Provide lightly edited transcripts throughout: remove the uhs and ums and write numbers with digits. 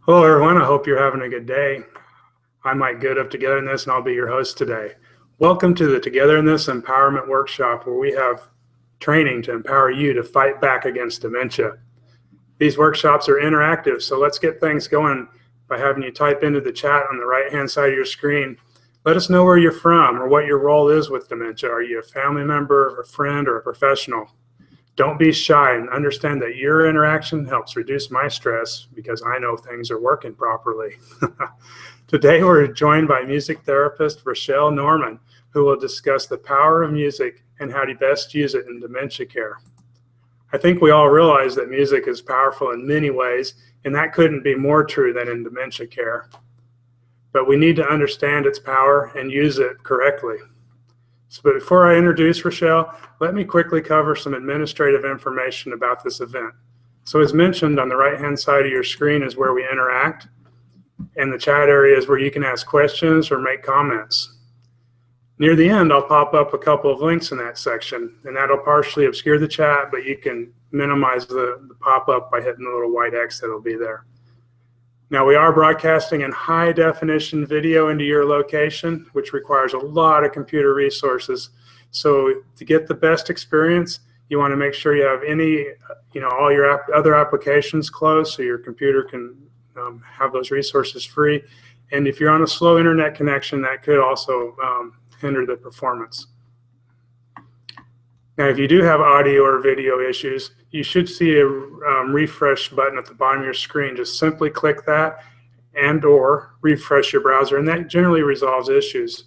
Hello, everyone. I hope you're having a good day. I'm Mike Good of Together in This, and I'll be your host today. Welcome to the Together in This Empowerment Workshop, where we have training to empower you to fight back against dementia. These workshops are interactive, so let's get things going by having you type into the chat on the right-hand side of your screen. Let us know where you're from or what your role is with dementia. Are you a family member, a friend, or a professional? Don't be shy and understand that your interaction helps reduce my stress because I know things are working properly. Today we're joined by music therapist Rachelle Norman, who will discuss the power of music and how to best use it in dementia care. I think we all realize that music is powerful in many ways, and that couldn't be more true than in dementia care. But we need to understand its power and use it correctly. But before I introduce Rachelle, let me quickly cover some administrative information about this event. So as mentioned, on the right-hand side of your screen is where we interact, and the chat area is where you can ask questions or make comments. Near the end, I'll pop up a couple of links in that section, and that'll partially obscure the chat, but you can minimize the pop-up by hitting the little white X that'll be there. Now, we are broadcasting in high-definition video into your location, which requires a lot of computer resources. So to get the best experience, you want to make sure you have all your other applications closed so your computer can have those resources free. And if you're on a slow internet connection, that could also hinder the performance. Now, if you do have audio or video issues, you should see a refresh button at the bottom of your screen. Just simply click that and or refresh your browser, and that generally resolves issues.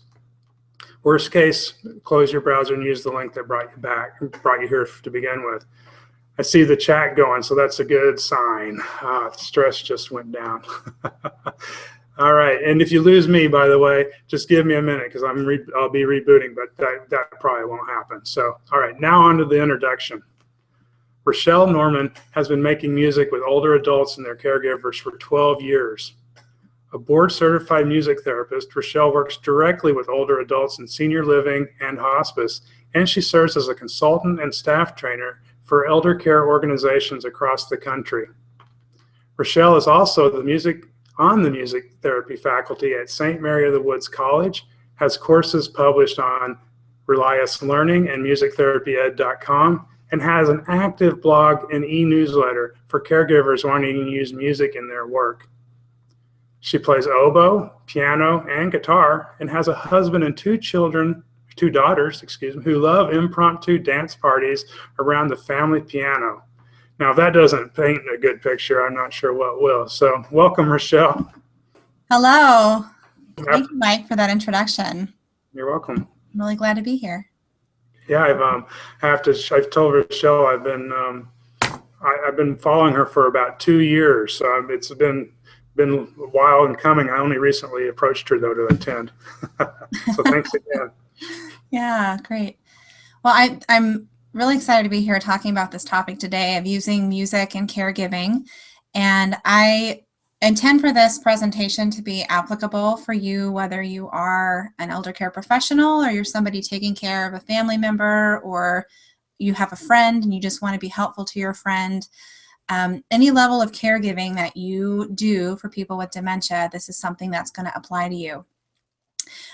Worst case, close your browser and use the link that brought you here to begin with. I see the chat going, so that's a good sign. Stress just went down. All right, and if you lose me, by the way, just give me a minute because I'll be rebooting, but that probably won't happen. So, all right, now on to the introduction. Rachelle Norman has been making music with older adults and their caregivers for 12 years. A board-certified music therapist, Rachelle works directly with older adults in senior living and hospice, and she serves as a consultant and staff trainer for elder care organizations across the country. Rachelle is also on the music therapy faculty at St. Mary of the Woods College, has courses published on Relias Learning and musictherapyed.com, and has an active blog and e-newsletter for caregivers wanting to use music in their work. She plays oboe, piano, and guitar, and has a husband and two daughters, who love impromptu dance parties around the family piano. Now, if that doesn't paint a good picture, I'm not sure what will. So welcome, Rachelle. Hello. Thank you, Mike, for that introduction. You're welcome. I'm really glad to be here. Yeah, I've told Rachelle I've been following her for about 2 years. So it's been a while in coming. I only recently approached her, though, to attend. So thanks again. Yeah, great. Well, I'm really excited to be here talking about this topic today of using music and caregiving. And I intend for this presentation to be applicable for you, whether you are an elder care professional or you're somebody taking care of a family member, or you have a friend and you just want to be helpful to your friend. Any level of caregiving that you do for people with dementia, this is something that's going to apply to you.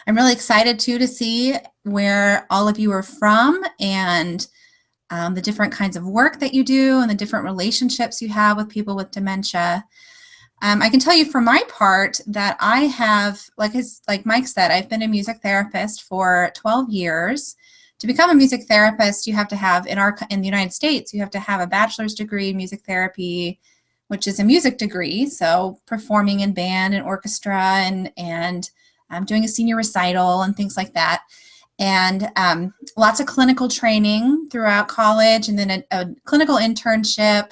I'm really excited too to see where all of you are from and the different kinds of work that you do and the different relationships you have with people with dementia. I can tell you for my part that I have, like Mike said, I've been a music therapist for 12 years. To become a music therapist, you have to have, in the United States, you have to have a bachelor's degree in music therapy, which is a music degree, so performing in band and orchestra and doing a senior recital and things like that. And lots of clinical training throughout college, and then a clinical internship,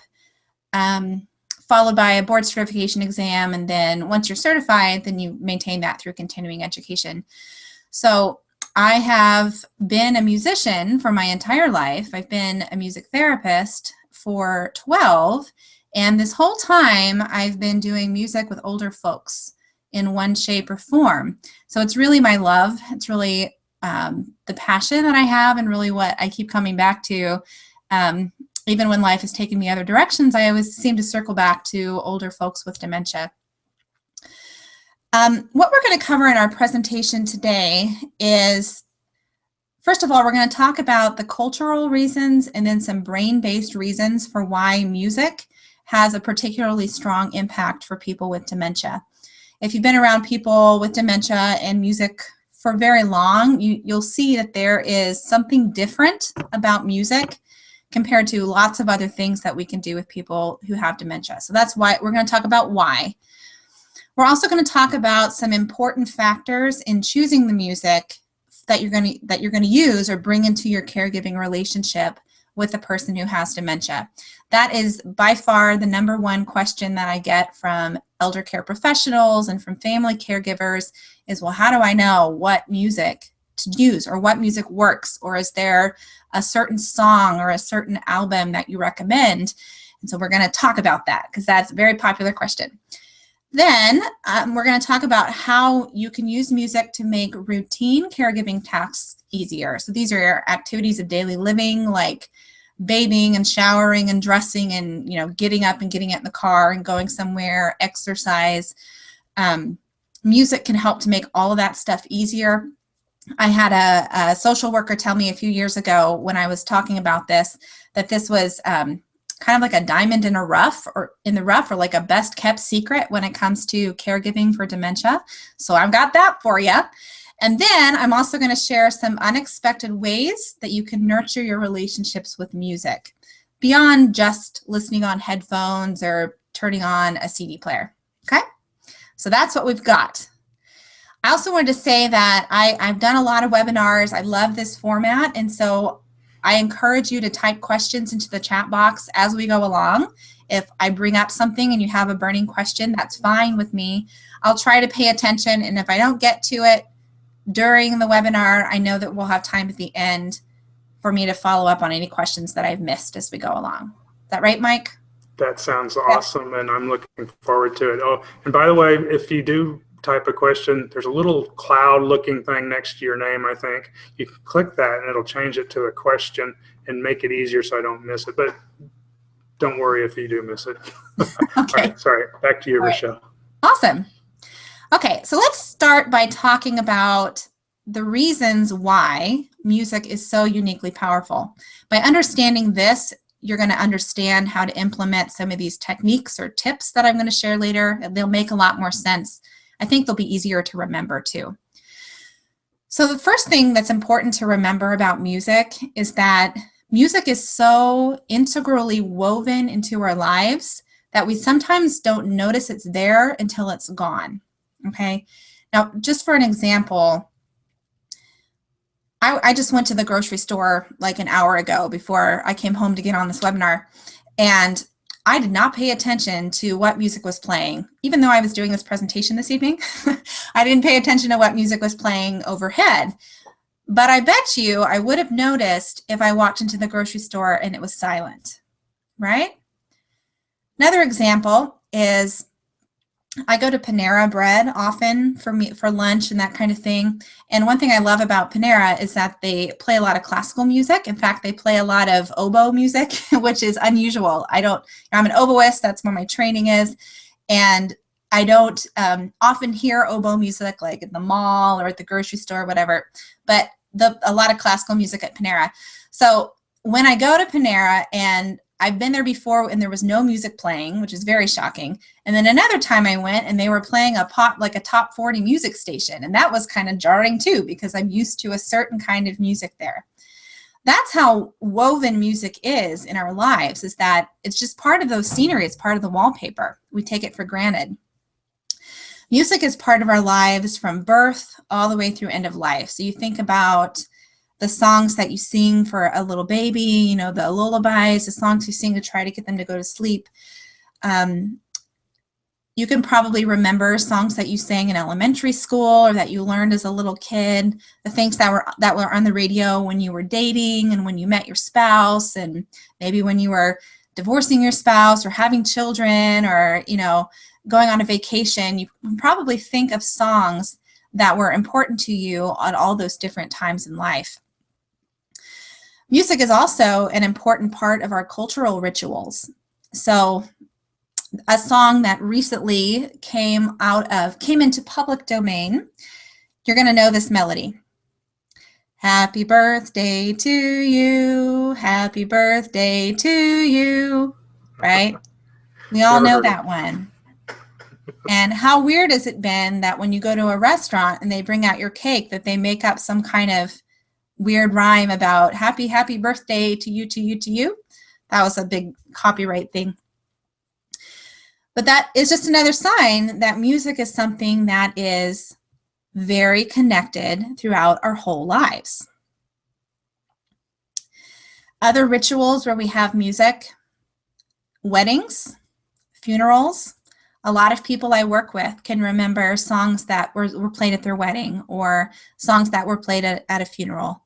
followed by a board certification exam. And then once you're certified, then you maintain that through continuing education. So I have been a musician for my entire life. I've been a music therapist for 12, and this whole time I've been doing music with older folks in one shape or form. So it's really my love. It's really the passion that I have, and really what I keep coming back to. Even when life has taken me other directions, I always seem to circle back to older folks with dementia. What we're going to cover in our presentation today is, first of all, we're going to talk about the cultural reasons and then some brain-based reasons for why music has a particularly strong impact for people with dementia. If you've been around people with dementia and music for very long, you'll see that there is something different about music compared to lots of other things that we can do with people who have dementia. So that's why we're going to talk about why. We're also going to talk about some important factors in choosing the music that you're going to use or bring into your caregiving relationship with a person who has dementia. That is by far the number one question that I get from elder care professionals and from family caregivers is, well, how do I know what music to use or what music works? Or is there a certain song or a certain album that you recommend? And so we're going to talk about that because that's a very popular question. Then we're going to talk about how you can use music to make routine caregiving tasks easier. So these are your activities of daily living, like bathing and showering and dressing and, getting up and getting in the car and going somewhere, exercise. Music can help to make all of that stuff easier. I had a social worker tell me a few years ago when I was talking about this, that this was kind of like a diamond in the rough or like a best kept secret when it comes to caregiving for dementia. So I've got that for you. And then I'm also going to share some unexpected ways that you can nurture your relationships with music beyond just listening on headphones or turning on a CD player. Okay, so that's what we've got. I also wanted to say that I've done a lot of webinars. I love this format, and so I encourage you to type questions into the chat box as we go along. If I bring up something and you have a burning question, that's fine with me. I'll try to pay attention, and if I don't get to it during the webinar, I know that we'll have time at the end for me to follow up on any questions that I've missed as we go along. Is that right, Mike? That sounds awesome, and I'm looking forward to it. Oh, and by the way, if you do type a question, there's a little cloud looking thing next to your name, I think. You can click that and it'll change it to a question and make it easier so I don't miss it. But don't worry if you do miss it. Okay. All right, sorry. Back to you, Rachelle. Awesome. Okay, so let's start by talking about the reasons why music is so uniquely powerful. By understanding this, you're going to understand how to implement some of these techniques or tips that I'm going to share later. They'll make a lot more sense. I think they'll be easier to remember too. So the first thing that's important to remember about music is that music is so integrally woven into our lives that we sometimes don't notice it's there until it's gone. Okay. Now, just for an example, I just went to the grocery store like an hour ago before I came home to get on this webinar, and I did not pay attention to what music was playing. Even though I was doing this presentation this evening, I didn't pay attention to what music was playing overhead. But I bet you I would have noticed if I walked into the grocery store and it was silent, right? Another example is I go to Panera Bread often for lunch and that kind of thing. And one thing I love about Panera is that they play a lot of classical music. In fact, they play a lot of oboe music, which is unusual. I'm an oboist. That's where my training is. And I don't often hear oboe music like at the mall or at the grocery store or whatever, but a lot of classical music at Panera. So when I go to Panera, and I've been there before and there was no music playing, which is very shocking. And then another time I went and they were playing a top 40 music station. And that was kind of jarring too, because I'm used to a certain kind of music there. That's how woven music is in our lives, is that it's just part of those scenery. It's part of the wallpaper. We take it for granted. Music is part of our lives from birth all the way through end of life. So you think about the songs that you sing for a little baby, the lullabies, the songs you sing to try to get them to go to sleep. You can probably remember songs that you sang in elementary school or that you learned as a little kid, the things that were on the radio when you were dating and when you met your spouse, and maybe when you were divorcing your spouse or having children or, going on a vacation. You can probably think of songs that were important to you at all those different times in life. Music is also an important part of our cultural rituals. So a song that recently came into public domain. You're going to know this melody. Happy birthday to you. Happy birthday to you. Right? We all know that one. And how weird has it been that when you go to a restaurant and they bring out your cake, that they make up some kind of weird rhyme about happy birthday to you, to you, to you? That was a big copyright thing. But that is just another sign that music is something that is very connected throughout our whole lives. Other rituals where we have music: weddings, funerals. A lot of people I work with can remember songs that were played at their wedding or songs that were played at a funeral.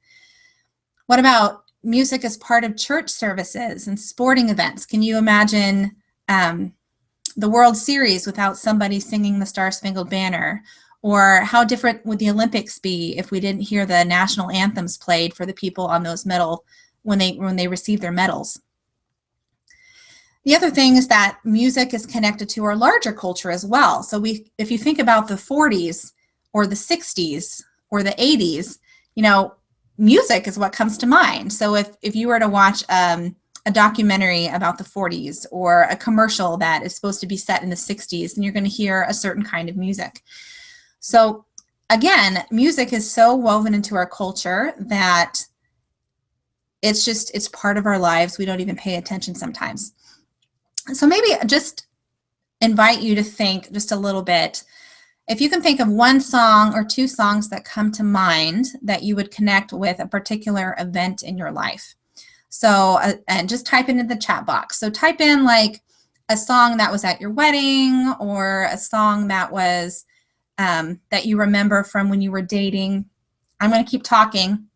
What about music as part of church services and sporting events? Can you imagine the World Series without somebody singing the Star-Spangled Banner? Or how different would the Olympics be if we didn't hear the national anthems played for the people on those medal when they receive their medals? The other thing is that music is connected to our larger culture as well. So if you think about the 40s or the 60s or the 80s, music is what comes to mind. So if you were to watch a documentary about the 40s or a commercial that is supposed to be set in the 60s, then you're going to hear a certain kind of music. So again, music is so woven into our culture that it's part of our lives. We don't even pay attention sometimes. So maybe just invite you to think just a little bit. If you can think of one song or two songs that come to mind that you would connect with a particular event in your life. So, and just type it in the chat box. So type in like a song that was at your wedding, or a song that was that you remember from when you were dating. I'm going to keep talking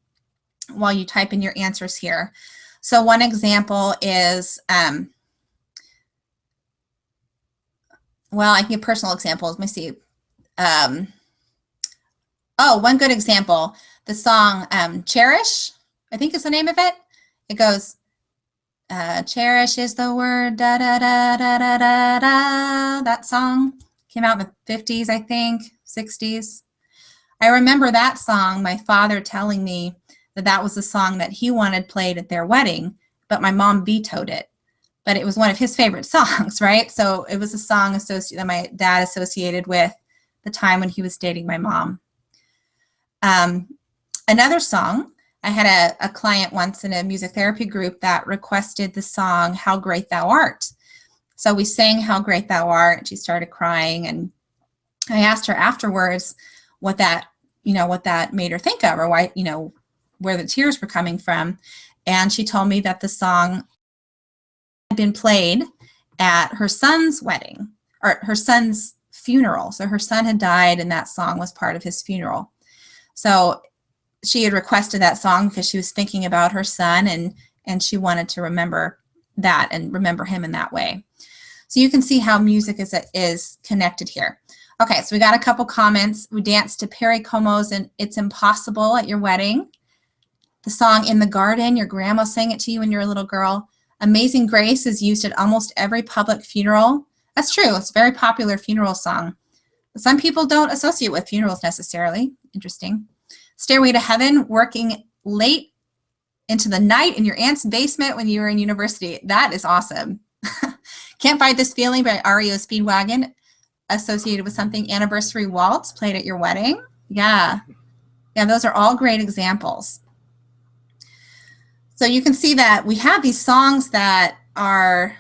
while you type in your answers here. So one example is, well, I can give personal examples. Let me see. One good example, the song Cherish, I think is the name of it. It goes, cherish is the word, da da da da da da da. That song came out in the 50s, I think, 60s. I remember that song, my father telling me that was the song that he wanted played at their wedding, but my mom vetoed it. But it was one of his favorite songs, right? So it was a song that my dad associated with the time when he was dating my mom. Another song, I had a client once in a music therapy group that requested the song, How Great Thou Art. So we sang How Great Thou Art, and she started crying. And I asked her afterwards what that made her think of, or why, where the tears were coming from. And she told me that the song had been played at her son's wedding, or her son's funeral. So her son had died, and that song was part of his funeral. So she had requested that song because she was thinking about her son, and she wanted to remember that and remember him in that way. So you can see how music is connected here. Okay, so we got a couple comments. We danced to Perry Como's and It's Impossible at your wedding. The song In the Garden, your grandma sang it to you when you were a little girl. Amazing Grace is used at almost every public funeral. That's true. It's a very popular funeral song. But some people don't associate with funerals necessarily. Interesting. Stairway to Heaven, working late into the night in your aunt's basement when you were in university. That is awesome. Can't Fight This Feeling by REO Speedwagon, associated with something. Anniversary Waltz, played at your wedding. Yeah, those are all great examples. So you can see that we have these songs that are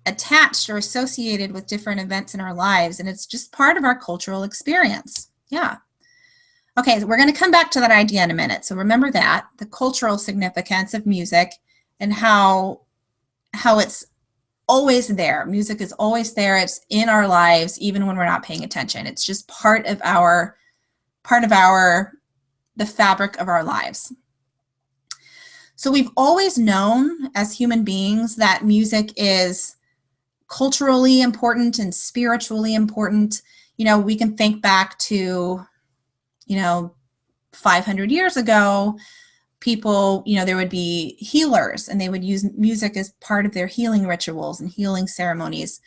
attached or associated with different events in our lives, and it's just part of our cultural experience. Yeah. Okay, so we're going to come back to that idea in a minute. So remember that, the cultural significance of music and how it's always there. Music is always there. It's in our lives, even when we're not paying attention. It's just part of the fabric of our lives. So we've always known as human beings that music is culturally important and spiritually important. We can think back to, 500 years ago, people, there would be healers, and they would use music as part of their healing rituals and healing ceremonies.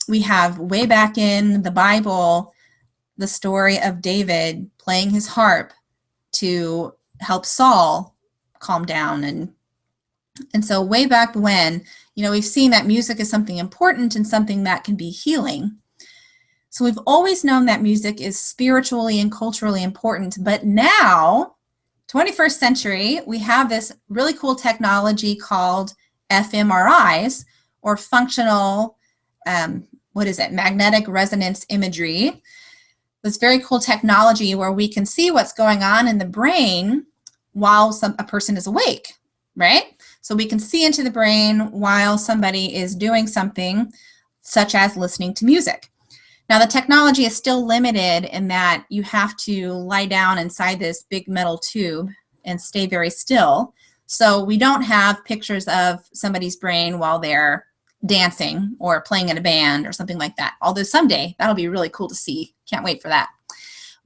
We have way back in the Bible, the story of David playing his harp to help Saul calm down. And so way back when, we've seen that music is something important and something that can be healing. So we've always known that music is spiritually and culturally important, but now, 21st century, we have this really cool technology called fMRIs, or functional, magnetic resonance imagery. This very cool technology where we can see what's going on in the brain while a person is awake, right? So we can see into the brain while somebody is doing something, such as listening to music. Now, the technology is still limited in that you have to lie down inside this big metal tube and stay very still. So we don't have pictures of somebody's brain while they're dancing or playing in a band or something like that. Although someday that'll be really cool to see. Can't wait for that.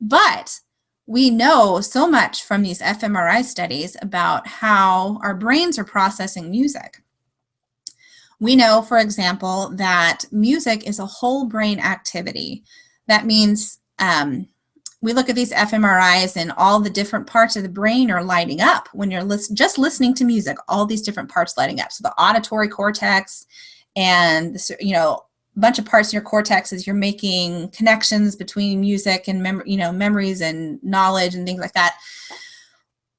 But we know so much from these fMRI studies about how our brains are processing music. We know, for example, that music is a whole brain activity. That means we look at these fMRIs and all the different parts of the brain are lighting up when you're just listening to music, all these different parts lighting up. So the auditory cortex and, a bunch of parts in your cortex as you're making connections between music and memories and knowledge and things like that.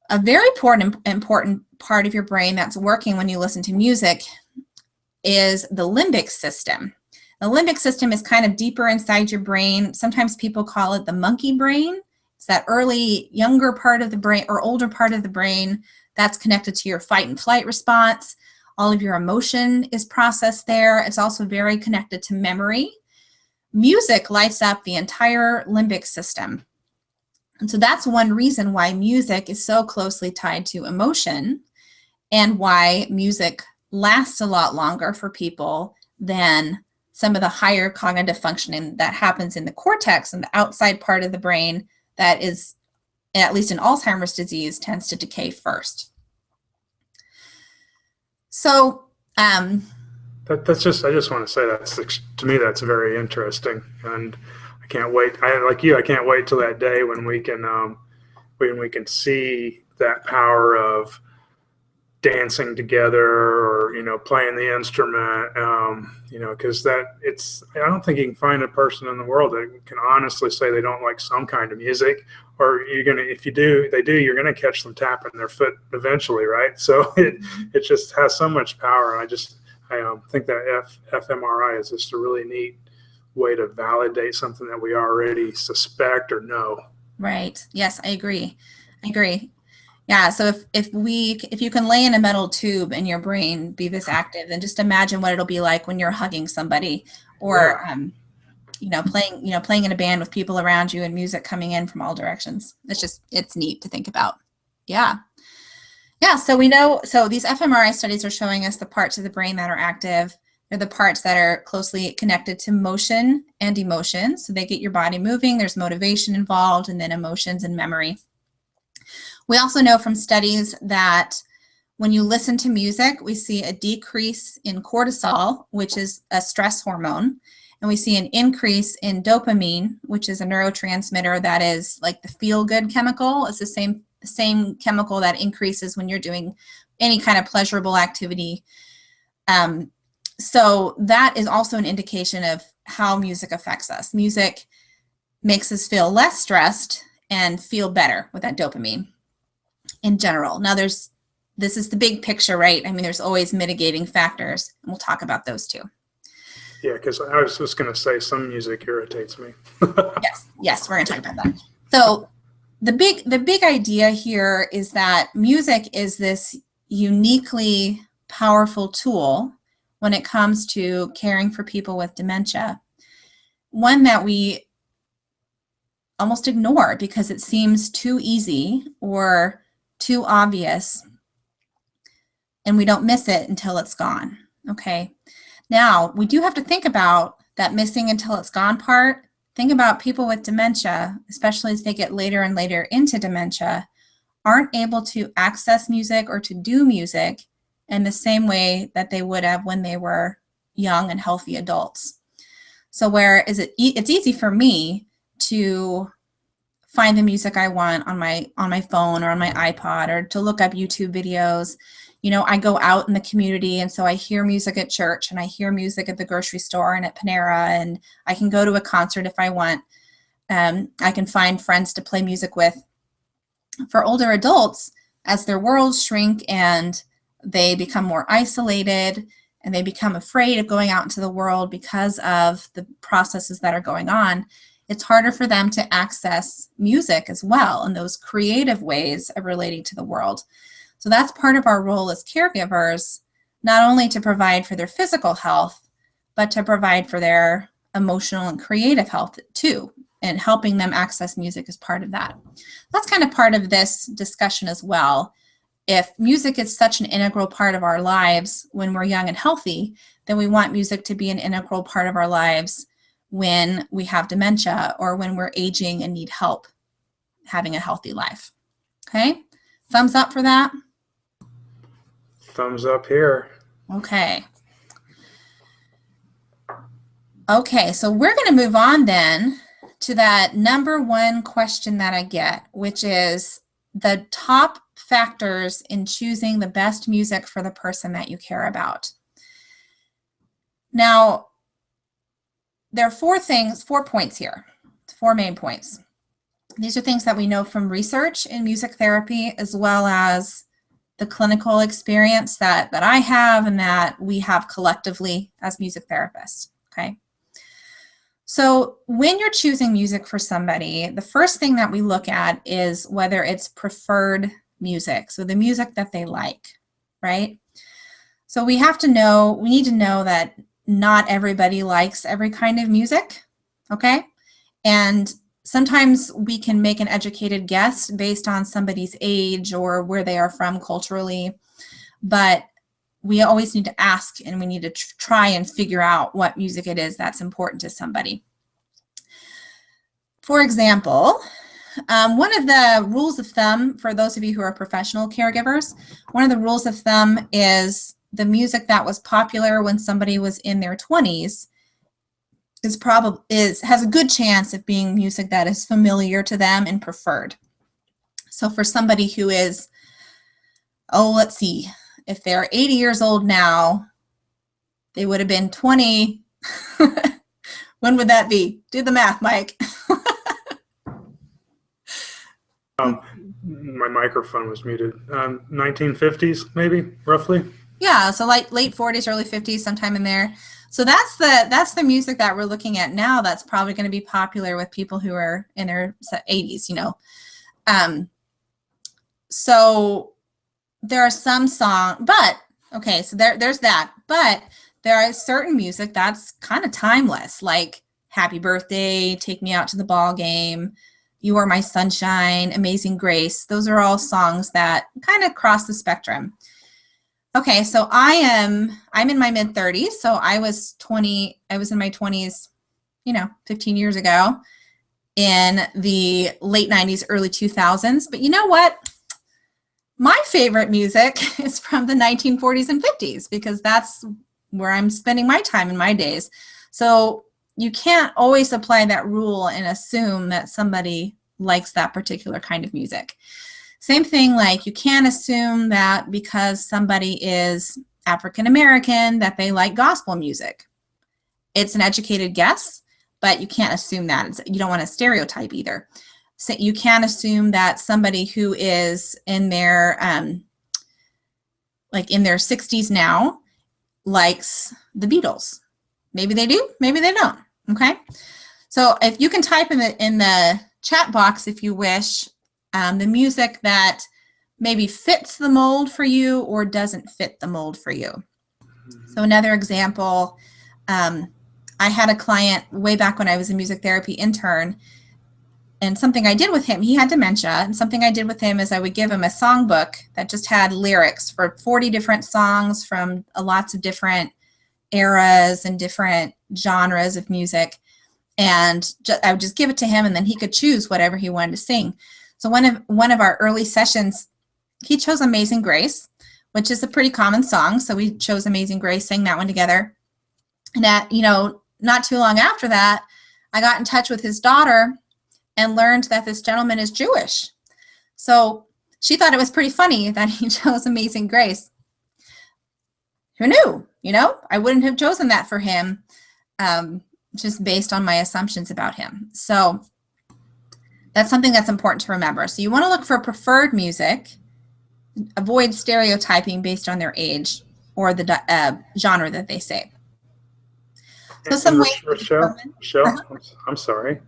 A very important part of your brain that's working when you listen to music is the limbic system. The limbic system is kind of deeper inside your brain. Sometimes people call it the monkey brain. It's that early, younger part of the brain or older part of the brain that's connected to your fight and flight response. All of your emotion is processed there. It's also very connected to memory. Music lights up the entire limbic system. And so that's one reason why music is so closely tied to emotion and why music lasts a lot longer for people than some of the higher cognitive functioning that happens in the cortex and the outside part of the brain that is, at least in Alzheimer's disease, tends to decay first. So that's just, I just want to say to me, that's very interesting. And I can't wait. I can't wait till that day when we can see that power of dancing together or, playing the instrument, because I don't think you can find a person in the world that can honestly say they don't like some kind of music, or if you do, you're going to catch them tapping their foot eventually, right? So it just has so much power. And I think that fMRI is just a really neat way to validate something that we already suspect or know. Right. Yes, I agree. Yeah, so if you can lay in a metal tube and your brain be this active, then just imagine what it'll be like when you're hugging somebody or playing in a band with people around you and music coming in from all directions. It's neat to think about. Yeah. So we know, so these fMRI studies are showing us the parts of the brain that are active. They're the parts that are closely connected to motion and emotion. So they get your body moving, there's motivation involved, and then emotions and memory. We also know from studies that when you listen to music, we see a decrease in cortisol, which is a stress hormone, and we see an increase in dopamine, which is a neurotransmitter that is like the feel-good chemical. It's the same chemical that increases when you're doing any kind of pleasurable activity. So that is also an indication of how music affects us. Music makes us feel less stressed and feel better with that dopamine in general. Now this is the big picture, right? I mean, there's always mitigating factors, and we'll talk about those too. Yeah, because I was just going to say some music irritates me. Yes, we're going to talk about that. So the big idea here is that music is this uniquely powerful tool when it comes to caring for people with dementia. One that we almost ignore because it seems too easy or too obvious, and we don't miss it until it's gone. Okay. Now, we do have to think about that missing until it's gone part. Think about people with dementia, especially as they get later and later into dementia, aren't able to access music or to do music in the same way that they would have when they were young and healthy adults. So whereas it's easy for me to find the music I want on my phone or on my iPod, or to look up YouTube videos. I go out in the community, and so I hear music at church, and I hear music at the grocery store and at Panera, and I can go to a concert if I want. I can find friends to play music with. For older adults, as their worlds shrink and they become more isolated and they become afraid of going out into the world because of the processes that are going on, it's harder for them to access music as well and those creative ways of relating to the world. So that's part of our role as caregivers, not only to provide for their physical health, but to provide for their emotional and creative health too, and helping them access music is part of that. That's kind of part of this discussion as well. If music is such an integral part of our lives when we're young and healthy, then we want music to be an integral part of our lives when we have dementia or when we're aging and need help having a healthy life. Okay, thumbs up for that? Thumbs up here. Okay. Okay, so we're going to move on then to that number one question that I get, which is the top factors in choosing the best music for the person that you care about. Now, there are four points here, four main points. These are things that we know from research in music therapy, as well as the clinical experience that I have and that we have collectively as music therapists, okay? So when you're choosing music for somebody, the first thing that we look at is whether it's preferred music, so the music that they like, right? So we need to know that not everybody likes every kind of music, okay? And sometimes we can make an educated guess based on somebody's age or where they are from culturally, but we always need to ask, and we need to try and figure out what music it is that's important to somebody. For example, one of the rules of thumb for those of you who are professional caregivers, one of the rules of thumb is the music that was popular when somebody was in their 20s has a good chance of being music that is familiar to them and preferred. So for somebody who is, let's see, if they're 80 years old now, they would have been 20. When would that be? Do the math, Mike. My microphone was muted. 1950s, maybe, roughly. Yeah, so like late 40s, early 50s, sometime in there. So that's the music that we're looking at now. That's probably going to be popular with people who are in their 80s, So there are some songs, but okay, so there's that. But there is certain music that's kind of timeless, like Happy Birthday, Take Me Out to the Ball Game, You Are My Sunshine, Amazing Grace. Those are all songs that kind of cross the spectrum. Okay, so I'm in my mid-30s, so I was in my 20s, 15 years ago, in the late 90s, early 2000s. But you know what? My favorite music is from the 1940s and 50s, because that's where I'm spending my time in my days. So you can't always apply that rule and assume that somebody likes that particular kind of music. Same thing, like you can't assume that because somebody is African American that they like gospel music. It's an educated guess, but you can't assume that. You don't want to stereotype either. So you can't assume that somebody who is in their in their 60s now likes the Beatles. Maybe they do, maybe they don't. Okay, so if you can type in the chat box if you wish, the music that maybe fits the mold for you or doesn't fit the mold for you. So another example, I had a client way back when I was a music therapy intern, and something I did with him, he had dementia, and something I did with him is I would give him a songbook that just had lyrics for 40 different songs from lots of different eras and different genres of music. And I would just give it to him, and then he could choose whatever he wanted to sing. So one of our early sessions, he chose Amazing Grace, which is a pretty common song. So we chose Amazing Grace, sang that one together. And not too long after that, I got in touch with his daughter and learned that this gentleman is Jewish. So she thought it was pretty funny that he chose Amazing Grace. Who knew? I wouldn't have chosen that for him, just based on my assumptions about him. So that's something that's important to remember. So you want to look for preferred music, avoid stereotyping based on their age or the genre that they say. So some ways to determine. Rachelle, I'm sorry,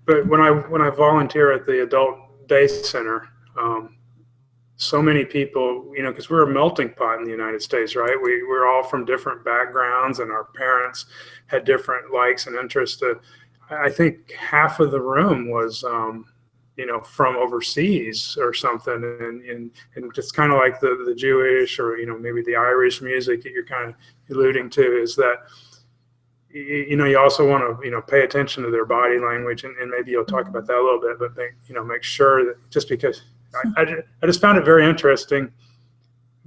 but when I volunteer at the adult day center, so many people, because we're a melting pot in the United States, right? We're all from different backgrounds, and our parents had different likes and interests. I think half of the room was, from overseas or something, and just kind of like the Jewish or maybe the Irish music that you're kind of alluding to is that. You also want to pay attention to their body language, and maybe you'll talk about that a little bit, but make sure that just because I just found it very interesting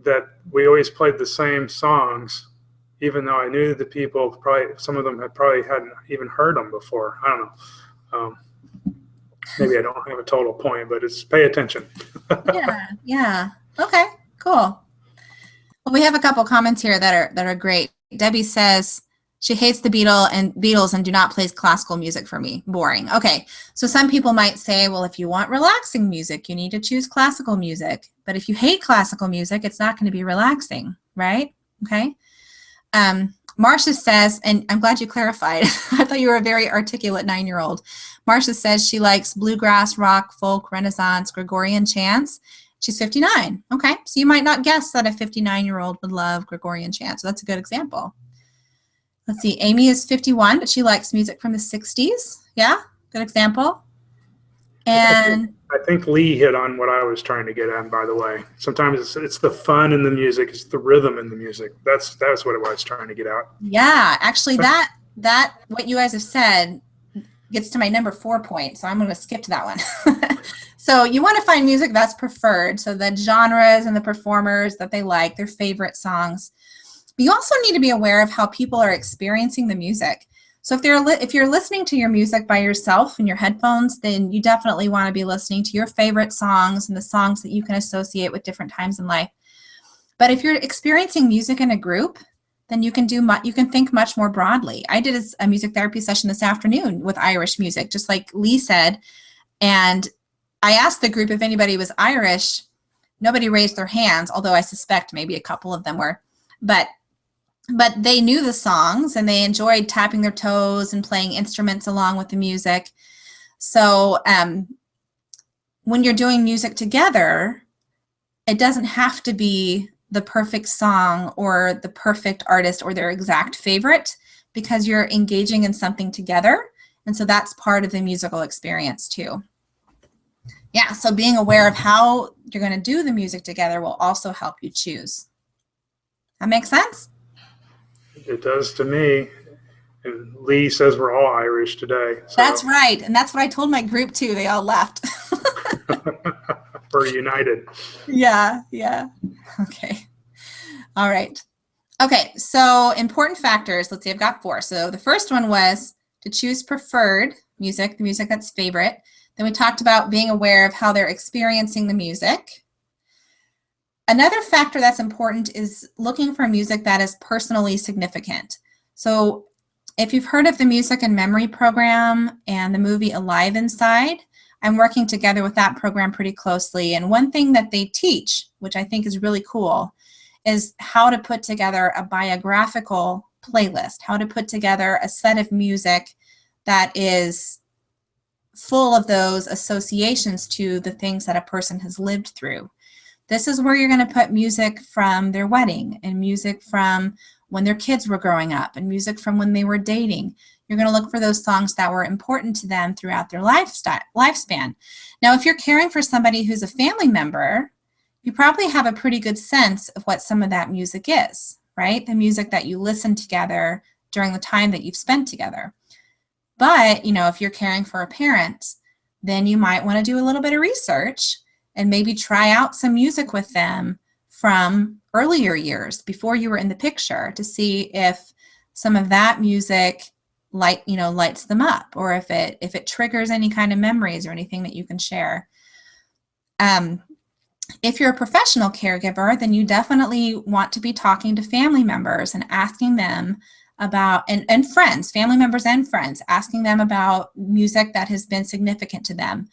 that we always played the same songs, even though I knew the people, probably some of them hadn't even heard them before. I don't know. Maybe I don't have a total point, but it's pay attention. Yeah. Okay, cool. Well, we have a couple comments here that are great. Debbie says she hates the Beatles and do not play classical music for me. Boring. Okay, so some people might say, well, if you want relaxing music, you need to choose classical music. But if you hate classical music, it's not going to be relaxing, right? Okay. Marcia says, and I'm glad you clarified. I thought you were a very articulate 9-year-old. Marcia says she likes bluegrass, rock, folk, Renaissance, Gregorian chants. She's 59. Okay, so you might not guess that a 59-year-old would love Gregorian chants. So that's a good example. Let's see, Amy is 51, but she likes music from the 60s. Yeah, good example. And I think Lee hit on what I was trying to get at, by the way. Sometimes it's the fun in the music, it's the rhythm in the music. That's what I was trying to get out. Yeah, actually that what you guys have said gets to my number 4 point, so I'm going to skip to that one. So you want to find music that's preferred, so the genres and the performers that they like, their favorite songs. But you also need to be aware of how people are experiencing the music. So if you're listening to your music by yourself in your headphones, then you definitely want to be listening to your favorite songs and the songs that you can associate with different times in life. But if you're experiencing music in a group, then you can think much more broadly. I did a music therapy session this afternoon with Irish music, just like Lee said, and I asked the group if anybody was Irish. Nobody raised their hands, although I suspect maybe a couple of them were, but they knew the songs and they enjoyed tapping their toes and playing instruments along with the music. So when you're doing music together, it doesn't have to be the perfect song or the perfect artist or their exact favorite, because you're engaging in something together. And so that's part of the musical experience too. Yeah, so being aware of how you're going to do the music together will also help you choose. That makes sense? It does to me. And Lee says we're all Irish today. So. That's right. And that's what I told my group too. They all left. We're united. Yeah. Okay. All right. Okay, so important factors. Let's see, I've got 4. So the first one was to choose preferred music, the music that's favorite. Then we talked about being aware of how they're experiencing the music. Another factor that's important is looking for music that is personally significant. So if you've heard of the Music and Memory program and the movie Alive Inside, I'm working together with that program pretty closely. And one thing that they teach, which I think is really cool, is how to put together a biographical playlist, how to put together a set of music that is full of those associations to the things that a person has lived through. This is where you're going to put music from their wedding and music from when their kids were growing up and music from when they were dating. You're going to look for those songs that were important to them throughout their lifespan. Now, if you're caring for somebody who's a family member, you probably have a pretty good sense of what some of that music is, right? The music that you listen together during the time that you've spent together. But, if you're caring for a parent, then you might want to do a little bit of research and maybe try out some music with them from earlier years before you were in the picture to see if some of that music lights them up, or if it triggers any kind of memories or anything that you can share. If you're a professional caregiver, then you definitely want to be talking to family members and asking them about, and friends, family members and friends, asking them about music that has been significant to them.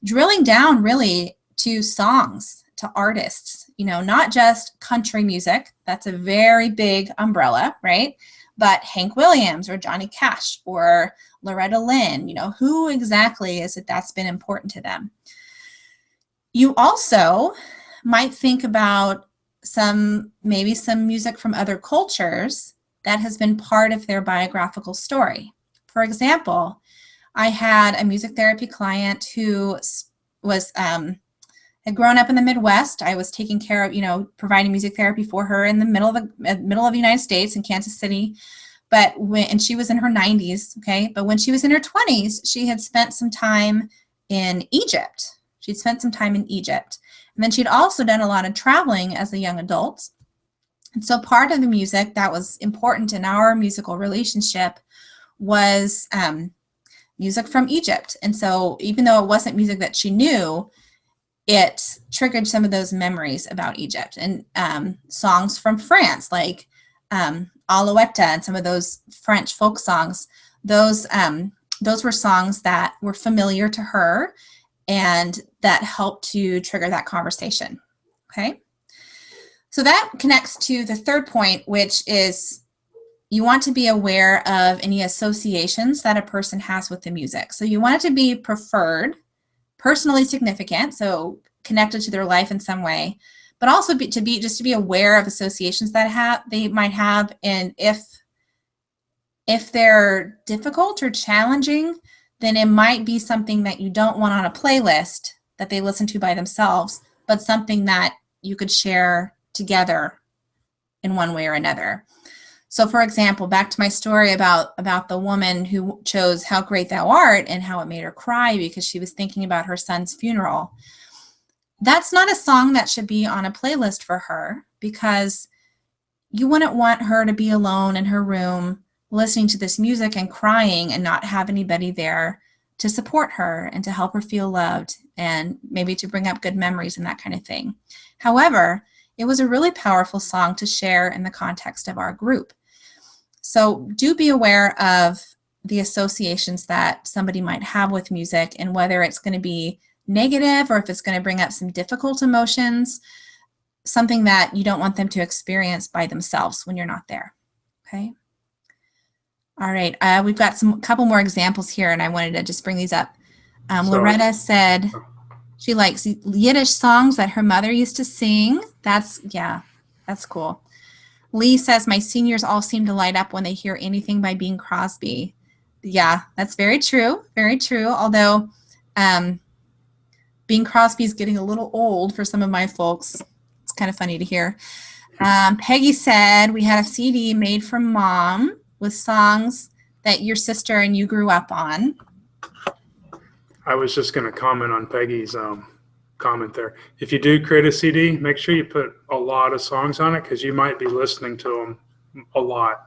Drilling down really to songs, to artists, not just country music. That's a very big umbrella, right? But Hank Williams or Johnny Cash or Loretta Lynn, who exactly is it that's been important to them? You also might think about maybe some music from other cultures that has been part of their biographical story. For example, I had a music therapy client who had grown up in the Midwest. I was taking care of, providing music therapy for her in the middle of the United States in Kansas City. And she was in her 90s, okay? But when she was in her 20s, she had spent some time in Egypt. She'd spent some time in Egypt. And then she'd also done a lot of traveling as a young adult. And so part of the music that was important in our musical relationship was music from Egypt. And so even though it wasn't music that she knew, it triggered some of those memories about Egypt. And songs from France, like Alouette and some of those French folk songs, those were songs that were familiar to her and that helped to trigger that conversation, okay? So that connects to the third point, which is you want to be aware of any associations that a person has with the music. So you want it to be preferred, personally significant, so connected to their life in some way, but also to be aware of associations that they might have, and if they're difficult or challenging, then it might be something that you don't want on a playlist that they listen to by themselves, but something that you could share together in one way or another. So for example, back to my story about the woman who chose How Great Thou Art and how it made her cry because she was thinking about her son's funeral. That's not a song that should be on a playlist for her, because you wouldn't want her to be alone in her room listening to this music and crying and not have anybody there to support her and to help her feel loved and maybe to bring up good memories and that kind of thing. However, it was a really powerful song to share in the context of our group. So do be aware of the associations that somebody might have with music and whether it's going to be negative or if it's going to bring up some difficult emotions, something that you don't want them to experience by themselves when you're not there, okay? All right, we've got a couple more examples here, and I wanted to just bring these up. Loretta said she likes Yiddish songs that her mother used to sing. That's cool. Lee says, my seniors all seem to light up when they hear anything by Bing Crosby. Yeah, that's very true, very true. Although Bing Crosby's getting a little old for some of my folks. It's kind of funny to hear. Peggy said, we had a CD made for Mom with songs that your sister and you grew up on. I was just going to comment on Peggy's comment there. If you do create a CD, make sure you put a lot of songs on it because you might be listening to them a lot.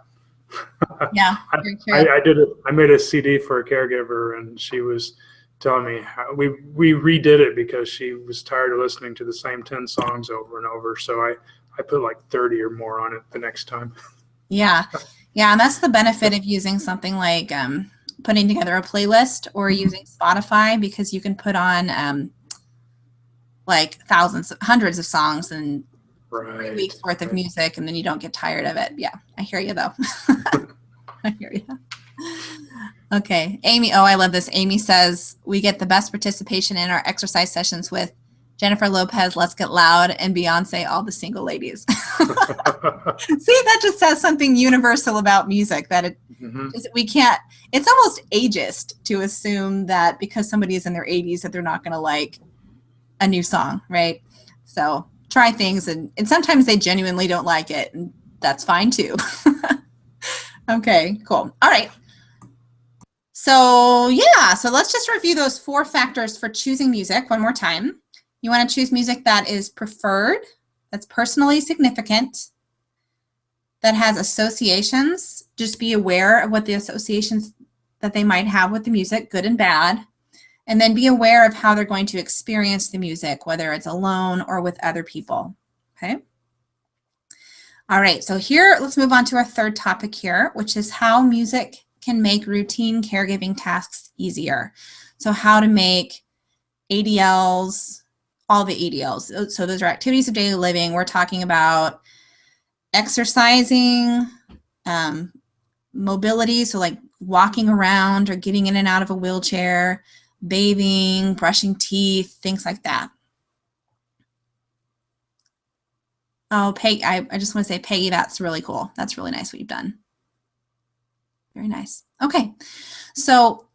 Yeah, I made a CD for a caregiver, and she was telling me how we redid it because she was tired of listening to the same 10 songs over and over. So I put like 30 or more on it the next time. Yeah. Yeah, and that's the benefit of using something like putting together a playlist or using Spotify, because you can put on like hundreds of songs and 3 weeks worth of music, and then you don't get tired of it. Yeah, I hear you though. I hear you. Okay, Amy. Oh, I love this. Amy says, we get the best participation in our exercise sessions with Jennifer Lopez, Let's Get Loud, and Beyonce, All the Single Ladies. See, that just says something universal about music, that we can't, it's almost ageist to assume that because somebody is in their 80s that they're not going to like a new song, right? So try things, and sometimes they genuinely don't like it, and that's fine too. Okay, cool. All right. So yeah, so let's just review those 4 factors for choosing music one more time. You want to choose music that is preferred, that's personally significant, that has associations just be aware of what the associations that they might have with the music, good and bad, and then be aware of how they're going to experience the music, whether it's alone or with other people, okay? All right, so here, let's move on to our third topic here, which is how music can make routine caregiving tasks easier. So how to make ADLs, all the ADLs. So those are activities of daily living. We're talking about exercising, mobility, so like walking around or getting in and out of a wheelchair, bathing, brushing teeth, things like that. Oh, Peggy, I just want to say, Peggy, that's really cool. That's really nice what you've done. Very nice. Okay, so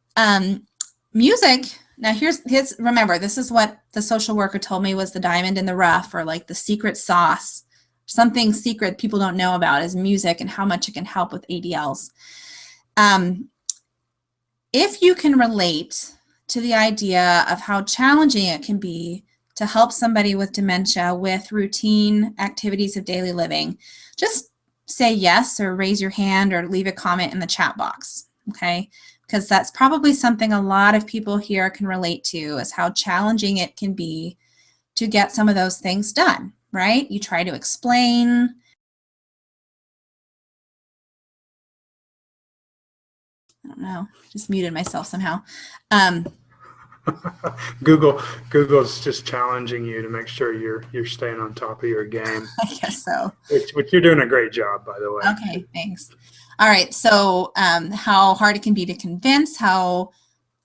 music, now here's remember, this is what the social worker told me was the diamond in the rough, or like the secret sauce. Something secret people don't know about is music and how much it can help with ADLs. If you can relate to the idea of how challenging it can be to help somebody with dementia with routine activities of daily living, just say yes or raise your hand or leave a comment in the chat box, okay? Because that's probably something a lot of people here can relate to, is how challenging it can be to get some of those things done, right? You try to explain. I don't know, just muted myself somehow. Google's just challenging you to make sure you're staying on top of your game. I guess so. Which you're doing a great job, by the way. Okay, thanks. All right, so how hard it can be to convince, how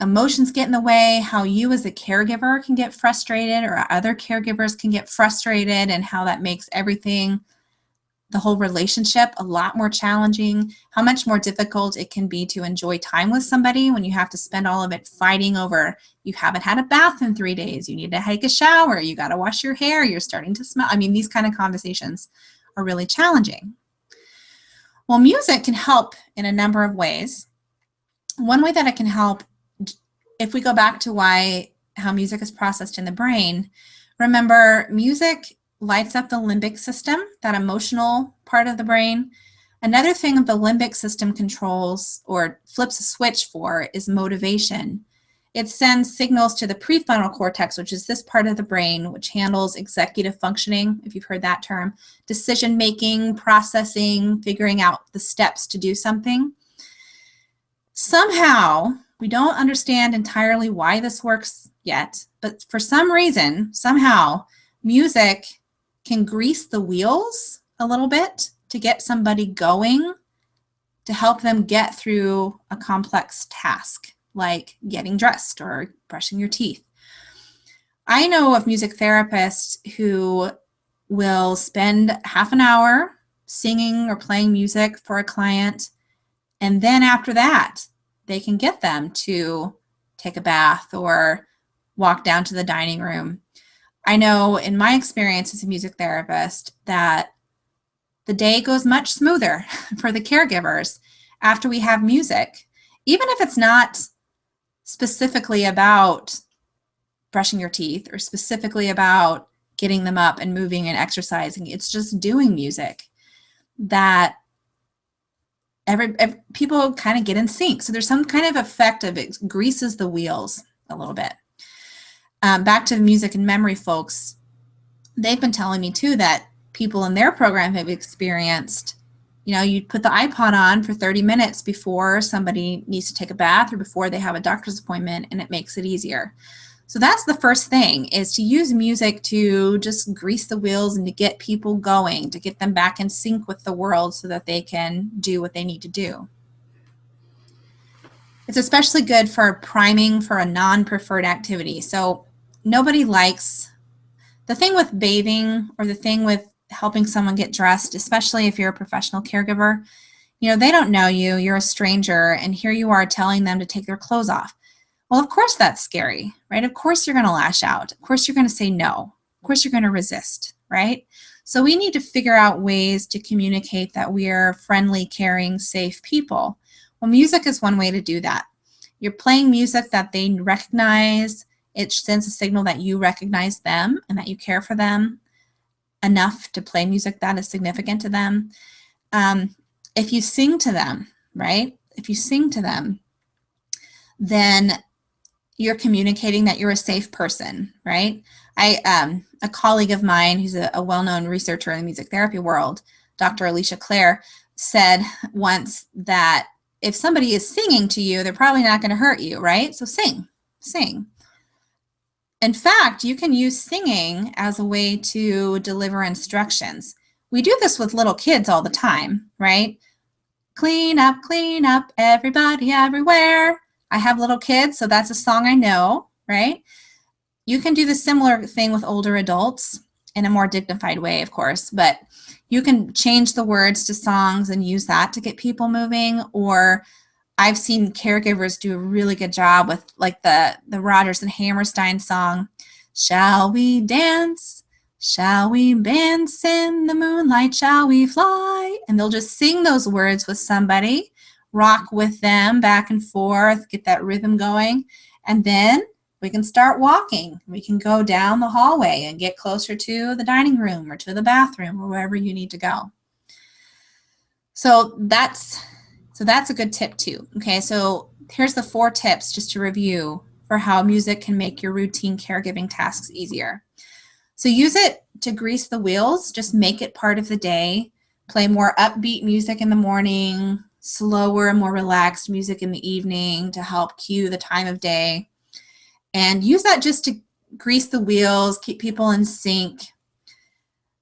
emotions get in the way, how you as a caregiver can get frustrated or other caregivers can get frustrated, and how that makes everything, the whole relationship, a lot more challenging, how much more difficult it can be to enjoy time with somebody when you have to spend all of it fighting over, you haven't had a bath in 3 days, you need to take a shower, you got to wash your hair, you're starting to smell. I mean, these kind of conversations are really challenging. Well, music can help in a number of ways. One way that it can help, if we go back to how music is processed in the brain, remember, music lights up the limbic system, that emotional part of the brain. Another thing the limbic system controls or flips a switch for is motivation. It sends signals to the prefrontal cortex, which is this part of the brain, which handles executive functioning, if you've heard that term, decision-making, processing, figuring out the steps to do something. Somehow, we don't understand entirely why this works yet, but for some reason, somehow, music can grease the wheels a little bit to get somebody going, to help them get through a complex task, like getting dressed or brushing your teeth. I know of music therapists who will spend half an hour singing or playing music for a client, and then after that, they can get them to take a bath or walk down to the dining room. I know in my experience as a music therapist that the day goes much smoother for the caregivers after we have music, even if it's not specifically about brushing your teeth or specifically about getting them up and moving and exercising. It's just doing music that every people kind of get in sync. So there's some kind of effect of it greases the wheels a little bit. Back to the music and memory folks, they've been telling me too that people in their program have experienced, you put the iPod on for 30 minutes before somebody needs to take a bath or before they have a doctor's appointment, and it makes it easier. So that's the first thing, is to use music to just grease the wheels and to get people going, to get them back in sync with the world so that they can do what they need to do. It's especially good for priming for a non-preferred activity. So nobody likes, the thing with bathing or the thing with helping someone get dressed, especially if you're a professional caregiver, they don't know you, you're a stranger, and here you are telling them to take their clothes off. Well, of course that's scary, right? Of course you're going to lash out. Of course you're going to say no. Of course you're going to resist, right? So we need to figure out ways to communicate that we are friendly, caring, safe people. Well, music is one way to do that. You're playing music that they recognize. It sends a signal that you recognize them and that you care for them enough to play music that is significant to them. if you sing to them, right? If you sing to them, then you're communicating that you're a safe person, right? A colleague of mine who's a well-known researcher in the music therapy world, Dr. Alicia Clare, said once that if somebody is singing to you, they're probably not going to hurt you, right? So sing. In fact, you can use singing as a way to deliver instructions. We do this with little kids all the time, right? Clean up, everybody, everywhere. I have little kids, so that's a song I know, right? You can do the similar thing with older adults in a more dignified way, of course, but you can change the words to songs and use that to get people moving. Or I've seen caregivers do a really good job with like the Rodgers and Hammerstein song, Shall we dance? Shall we dance in the moonlight? Shall we fly? And they'll just sing those words with somebody, rock with them back and forth, get that rhythm going. And then we can start walking. We can go down the hallway and get closer to the dining room or to the bathroom or wherever you need to go. So that's a good tip too. Okay, so here's the 4 tips just to review for how music can make your routine caregiving tasks easier. So use it to grease the wheels, just make it part of the day. Play more upbeat music in the morning, slower and more relaxed music in the evening to help cue the time of day. And use that just to grease the wheels, keep people in sync,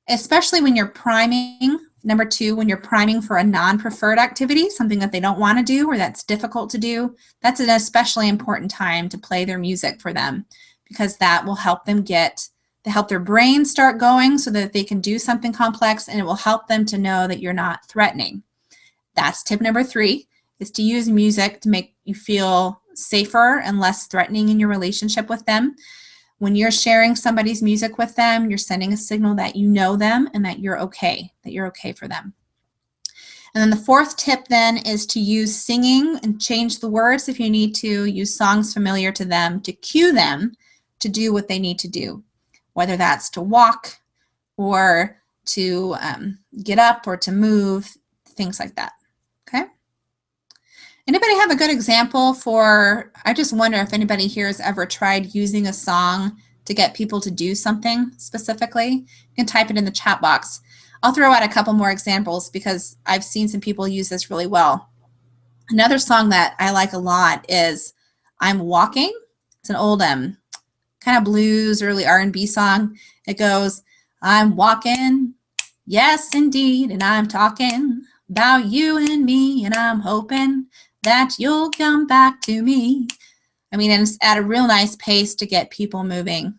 especially when you're priming. Number 2, when you're priming for a non-preferred activity, something that they don't want to do or that's difficult to do, that's an especially important time to play their music for them, because that will help them help their brain start going so that they can do something complex, and it will help them to know that you're not threatening. That's tip number 3, is to use music to make you feel safer and less threatening in your relationship with them. When you're sharing somebody's music with them, you're sending a signal that you know them and that you're okay for them. And then the 4th tip then is to use singing and change the words if you need to. Use songs familiar to them to cue them to do what they need to do, whether that's to walk or to get up or to move, things like that. Okay? Anybody have a good example I just wonder if anybody here has ever tried using a song to get people to do something specifically. You can type it in the chat box. I'll throw out a couple more examples because I've seen some people use this really well. Another song that I like a lot is I'm Walking. It's an old kind of blues, early R&B song. It goes, I'm walking, yes indeed, and I'm talking about you and me, and I'm hoping that you'll come back to me. I mean, and it's at a real nice pace to get people moving.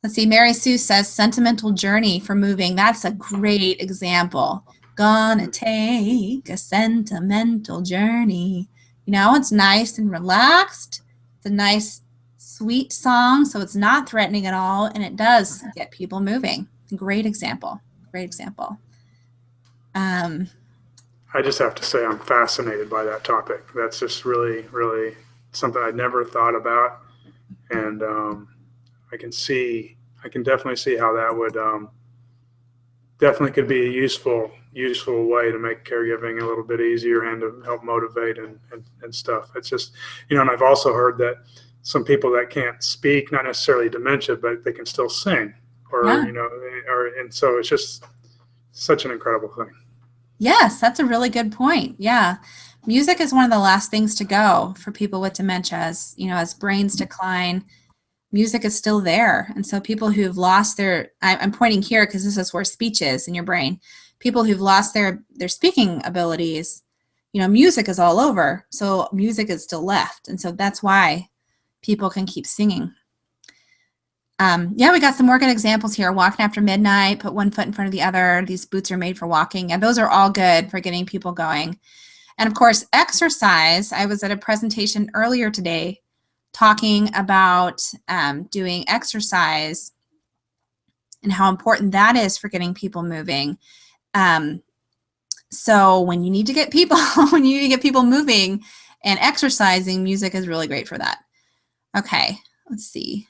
Let's see, Mary Sue says sentimental journey for moving. That's a great example. Gonna take a sentimental journey. You know, it's nice and relaxed. It's a nice, sweet song, so it's not threatening at all, and it does get people moving. Great example. Great example. I just have to say I'm fascinated by that topic. That's just really, really something I'd never thought about. And I can definitely see how that would definitely could be a useful way to make caregiving a little bit easier and to help motivate and stuff. It's just, and I've also heard that some people that can't speak, not necessarily dementia, but they can still sing and so it's just such an incredible thing. Yes, that's a really good point. Yeah. Music is one of the last things to go for people with dementia. As brains decline, music is still there. And so people who've lost I'm pointing here because this is where speech is in your brain. People who've lost their speaking abilities, music is all over. So music is still left. And so that's why people can keep singing. We got some more good examples here. Walking after midnight, put one foot in front of the other. These boots are made for walking. And those are all good for getting people going. And of course, exercise. I was at a presentation earlier today talking about doing exercise and how important that is for getting people moving. So when you need to get people, moving and exercising, music is really great for that. Okay, let's see.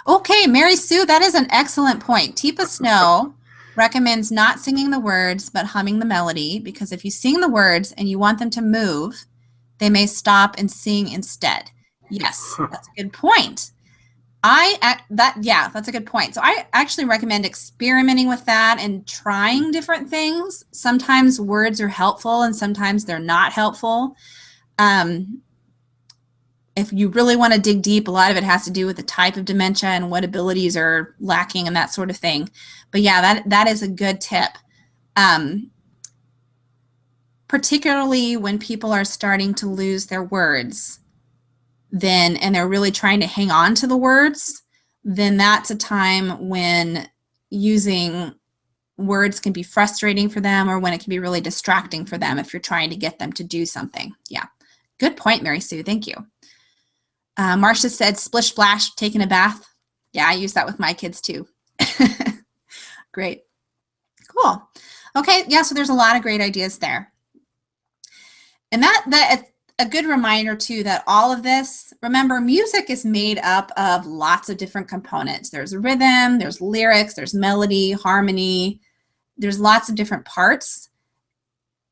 Okay, Mary Sue, that is an excellent point. Teepa Snow recommends not singing the words, but humming the melody, because if you sing the words and you want them to move, they may stop and sing instead. Yes, that's a good point. That's a good point. So I actually recommend experimenting with that and trying different things. Sometimes words are helpful and sometimes they're not helpful. If you really want to dig deep, a lot of it has to do with the type of dementia and what abilities are lacking and that sort of thing. But yeah, that is a good tip. Particularly when people are starting to lose their words, and they're really trying to hang on to the words, then that's a time when using words can be frustrating for them, or when it can be really distracting for them if you're trying to get them to do something. Yeah, good point, Mary Sue. Thank you. Marcia said, splish splash, taking a bath. Yeah, I use that with my kids too. Great. Cool. Okay, yeah, so there's a lot of great ideas there. And that a good reminder too that all of this, remember, music is made up of lots of different components. There's rhythm, there's lyrics, there's melody, harmony, there's lots of different parts.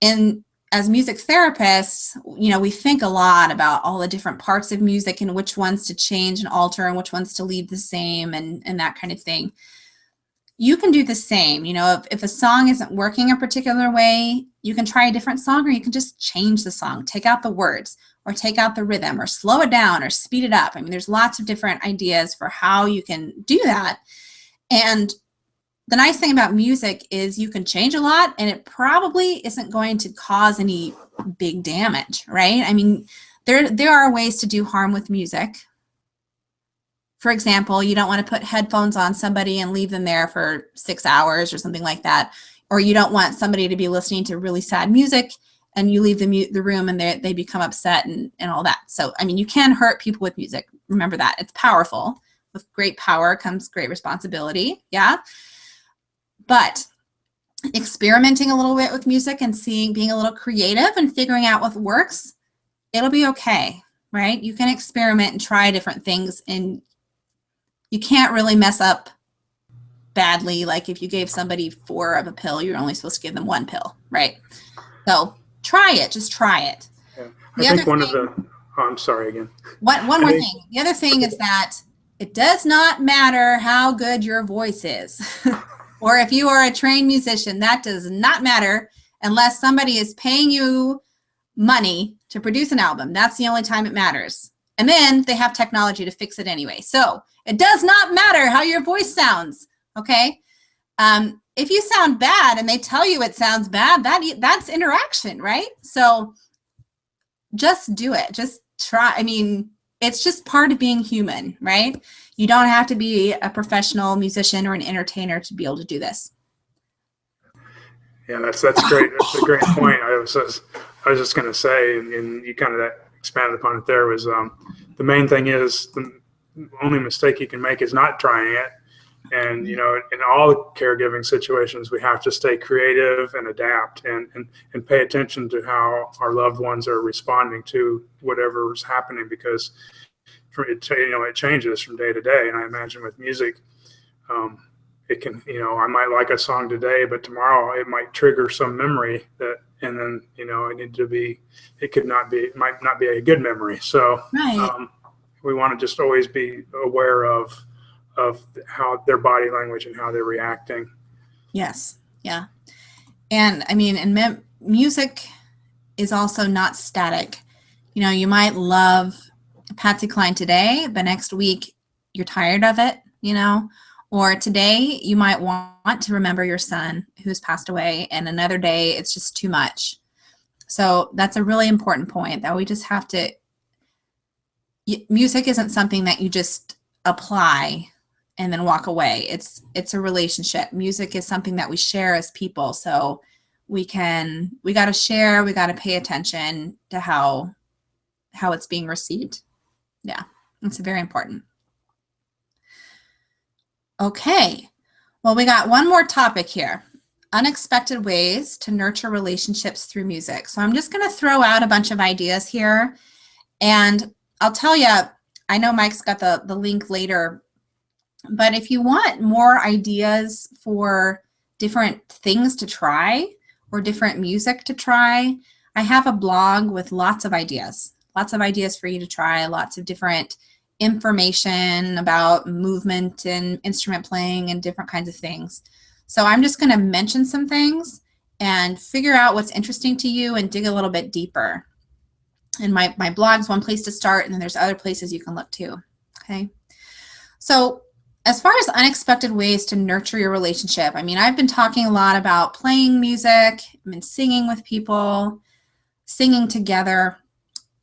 And as music therapists, we think a lot about all the different parts of music and which ones to change and alter and which ones to leave the same and that kind of thing. You can do the same. If a song isn't working a particular way, you can try a different song, or you can just change the song, take out the words, or take out the rhythm, or slow it down, or speed it up. I mean, there's lots of different ideas for how you can do that. And the nice thing about music is you can change a lot, and it probably isn't going to cause any big damage, right? I mean, there are ways to do harm with music. For example, you don't want to put headphones on somebody and leave them there for 6 hours or something like that. Or you don't want somebody to be listening to really sad music and you leave the room and they become upset and all that. So, I mean, you can hurt people with music. Remember that. It's powerful. With great power comes great responsibility. Yeah. But experimenting a little bit with music and being a little creative and figuring out what works, it'll be okay, right? You can experiment and try different things, and you can't really mess up badly. Like if you gave somebody 4 of a pill, you're only supposed to give them 1 pill, right? So try it. Just try it. Yeah. I think I'm sorry again. One more thing. The other thing is that it does not matter how good your voice is. Or if you are a trained musician, that does not matter unless somebody is paying you money to produce an album. That's the only time it matters. And then they have technology to fix it anyway. So it does not matter how your voice sounds, okay? If you sound bad and they tell you it sounds bad, that's interaction, right? So just do it. Just try. I mean, it's just part of being human, right? You don't have to be a professional musician or an entertainer to be able to do this. Yeah, that's great. That's a great point. I was just going to say, and you kind of expanded upon it there, was the main thing is the only mistake you can make is not trying it. And, in all caregiving situations, we have to stay creative and adapt and pay attention to how our loved ones are responding to whatever is happening, because it changes from day to day. And I imagine with music, it can, I might like a song today, but tomorrow it might trigger some memory and then, it might not be a good memory. So right. We want to just always be aware of how their body language and how they're reacting. Yes. Yeah. And I mean, and music is also not static. You might love Patsy Cline today, but next week you're tired of it, or today you might want to remember your son who's passed away, and another day it's just too much. So that's a really important point, that we just have to, music isn't something that you just apply and then walk away. It's a relationship. Music is something that we share as people. So we got to share, we got to pay attention to how it's being received. Yeah, it's very important. Okay, well, we got one more topic here. Unexpected ways to nurture relationships through music. So I'm just going to throw out a bunch of ideas here. And I'll tell you, I know Mike's got the link later, but if you want more ideas for different things to try or different music to try, I have a blog with lots of ideas for you to try, lots of different information about movement and instrument playing and different kinds of things. So I'm just going to mention some things and figure out what's interesting to you and dig a little bit deeper. And my blog's one place to start, and then there's other places you can look too. Okay. So as far as unexpected ways to nurture your relationship, I mean, I've been talking a lot about playing music, I've been singing with people, singing together.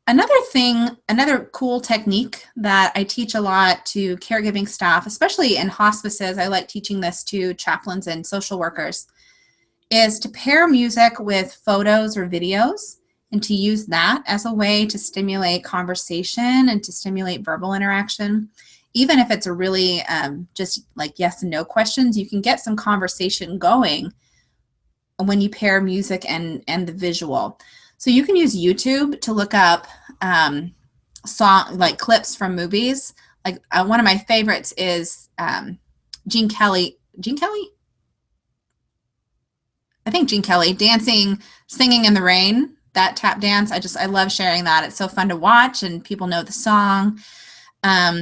Another cool technique that I teach a lot to caregiving staff, especially in hospices, I like teaching this to chaplains and social workers, is to pair music with photos or videos and to use that as a way to stimulate conversation and to stimulate verbal interaction. Even if it's a really just like yes and no questions, you can get some conversation going when you pair music and the visual. So you can use YouTube to look up clips from movies. Like one of my favorites is Gene Kelly. I think Gene Kelly dancing, singing in the rain, that tap dance. I love sharing that. It's so fun to watch and people know the song. Back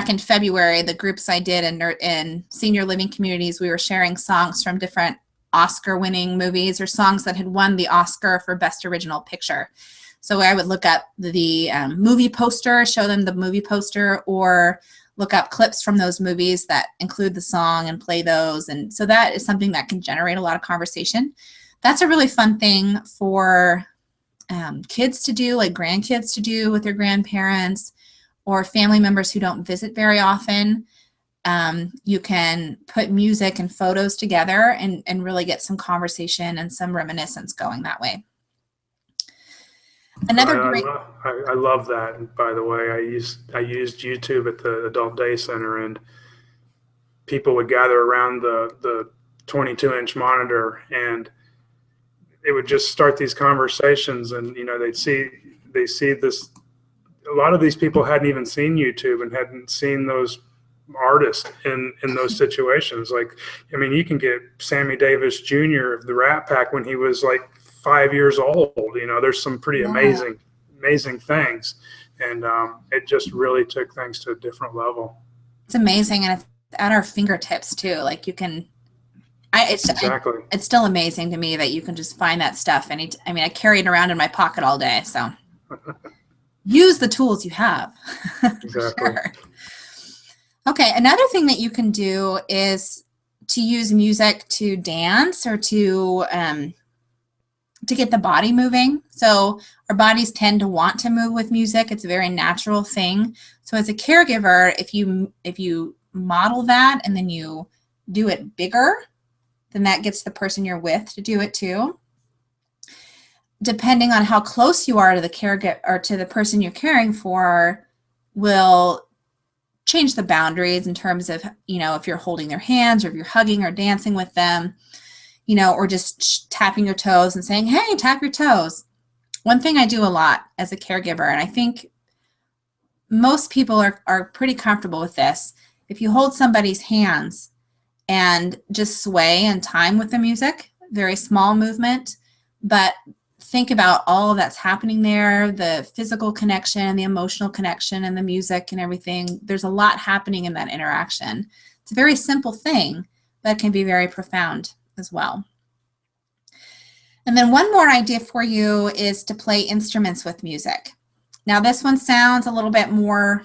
in February, the groups I did in senior living communities, we were sharing songs from different Oscar-winning movies or songs that had won the Oscar for Best Original Picture. So I would look up the movie poster, show them the movie poster, or look up clips from those movies that include the song and play those. And so that is something that can generate a lot of conversation. That's a really fun thing for kids to do, like grandkids to do with their grandparents or family members who don't visit very often. You can put music and photos together and really get some conversation and some reminiscence going that way. I love that. And by the way, I used YouTube at the Adult Day Center, and people would gather around the 22-inch monitor, and they would just start these conversations, and they see this. A lot of these people hadn't even seen YouTube and hadn't seen those artists in those situations. Like, I mean, you can get Sammy Davis Jr. of the Rat Pack when he was like 5 years old. There's some pretty amazing things, and it just really took things to a different level. It's amazing, and it's at our fingertips too. Like you can, exactly. It's still amazing to me that you can just find that stuff. I carry it around in my pocket all day, so. Use the tools you have. Exactly. Sure. Okay, another thing that you can do is to use music to dance or to get the body moving. So our bodies tend to want to move with music. It's a very natural thing. So as a caregiver, if you model that and then you do it bigger, then that gets the person you're with to do it too. Depending on how close you are to the caregiver or to the person you're caring for will change the boundaries in terms of, if you're holding their hands or if you're hugging or dancing with them, or just tapping your toes and saying, hey, tap your toes. One thing I do a lot as a caregiver, and I think most people are pretty comfortable with this, if you hold somebody's hands and just sway in time with the music, very small movement, but think about all that's happening there, the physical connection, the emotional connection, and the music and everything. There's a lot happening in that interaction. It's a very simple thing, but it can be very profound as well. And then one more idea for you is to play instruments with music. Now this one sounds a little bit more,